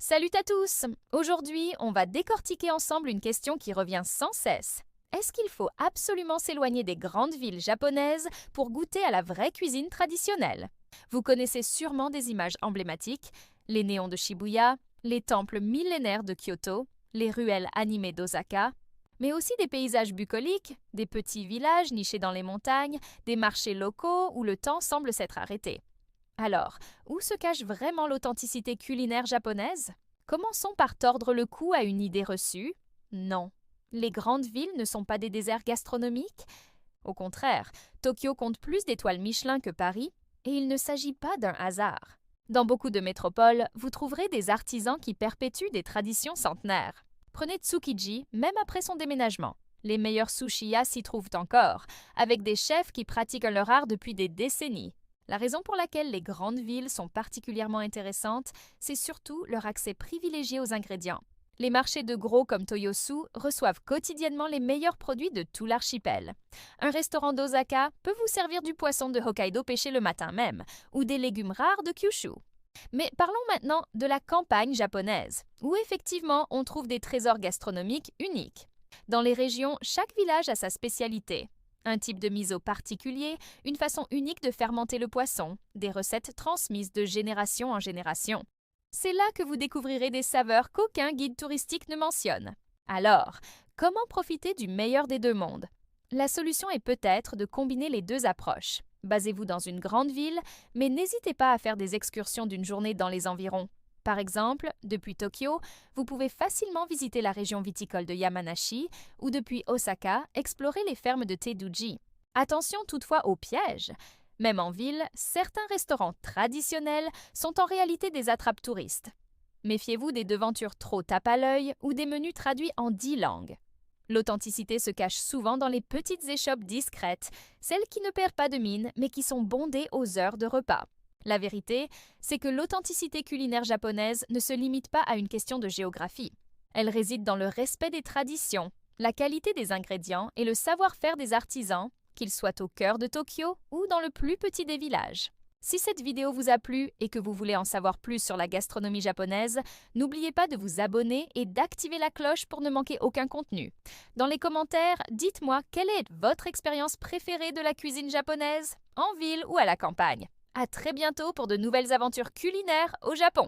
Salut à tous! Aujourd'hui, on va décortiquer ensemble une question qui revient sans cesse. Est-ce qu'il faut absolument s'éloigner des grandes villes japonaises pour goûter à la vraie cuisine traditionnelle? Vous connaissez sûrement des images emblématiques, les néons de Shibuya, les temples millénaires de Kyoto, les ruelles animées d'Osaka, mais aussi des paysages bucoliques, des petits villages nichés dans les montagnes, des marchés locaux où le temps semble s'être arrêté. Alors, où se cache vraiment l'authenticité culinaire japonaise? Commençons par tordre le cou à une idée reçue. Non, les grandes villes ne sont pas des déserts gastronomiques. Au contraire, Tokyo compte plus d'étoiles Michelin que Paris, et il ne s'agit pas d'un hasard. Dans beaucoup de métropoles, vous trouverez des artisans qui perpétuent des traditions centenaires. Prenez Tsukiji, même après son déménagement. Les meilleurs sushiyas s'y trouvent encore, avec des chefs qui pratiquent leur art depuis des décennies. La raison pour laquelle les grandes villes sont particulièrement intéressantes, c'est surtout leur accès privilégié aux ingrédients. Les marchés de gros comme Toyosu reçoivent quotidiennement les meilleurs produits de tout l'archipel. Un restaurant d'Osaka peut vous servir du poisson de Hokkaido pêché le matin même, ou des légumes rares de Kyushu. Mais parlons maintenant de la campagne japonaise, où effectivement on trouve des trésors gastronomiques uniques. Dans les régions, chaque village a sa spécialité. Un type de miso particulier, une façon unique de fermenter le poisson, des recettes transmises de génération en génération. C'est là que vous découvrirez des saveurs qu'aucun guide touristique ne mentionne. Alors, comment profiter du meilleur des deux mondes? La solution est peut-être de combiner les deux approches. Basez-vous dans une grande ville, mais n'hésitez pas à faire des excursions d'une journée dans les environs. Par exemple, depuis Tokyo, vous pouvez facilement visiter la région viticole de Yamanashi ou depuis Osaka, explorer les fermes de Teduji. Attention toutefois aux pièges. Même en ville, certains restaurants traditionnels sont en réalité des attrapes touristes. Méfiez-vous des devantures trop tape à l'œil ou des menus traduits en 10 langues. L'authenticité se cache souvent dans les petites échoppes discrètes, celles qui ne perdent pas de mine mais qui sont bondées aux heures de repas. La vérité, c'est que l'authenticité culinaire japonaise ne se limite pas à une question de géographie. Elle réside dans le respect des traditions, la qualité des ingrédients et le savoir-faire des artisans, qu'ils soient au cœur de Tokyo ou dans le plus petit des villages. Si cette vidéo vous a plu et que vous voulez en savoir plus sur la gastronomie japonaise, n'oubliez pas de vous abonner et d'activer la cloche pour ne manquer aucun contenu. Dans les commentaires, dites-moi quelle est votre expérience préférée de la cuisine japonaise, en ville ou à la campagne. À très bientôt pour de nouvelles aventures culinaires au Japon.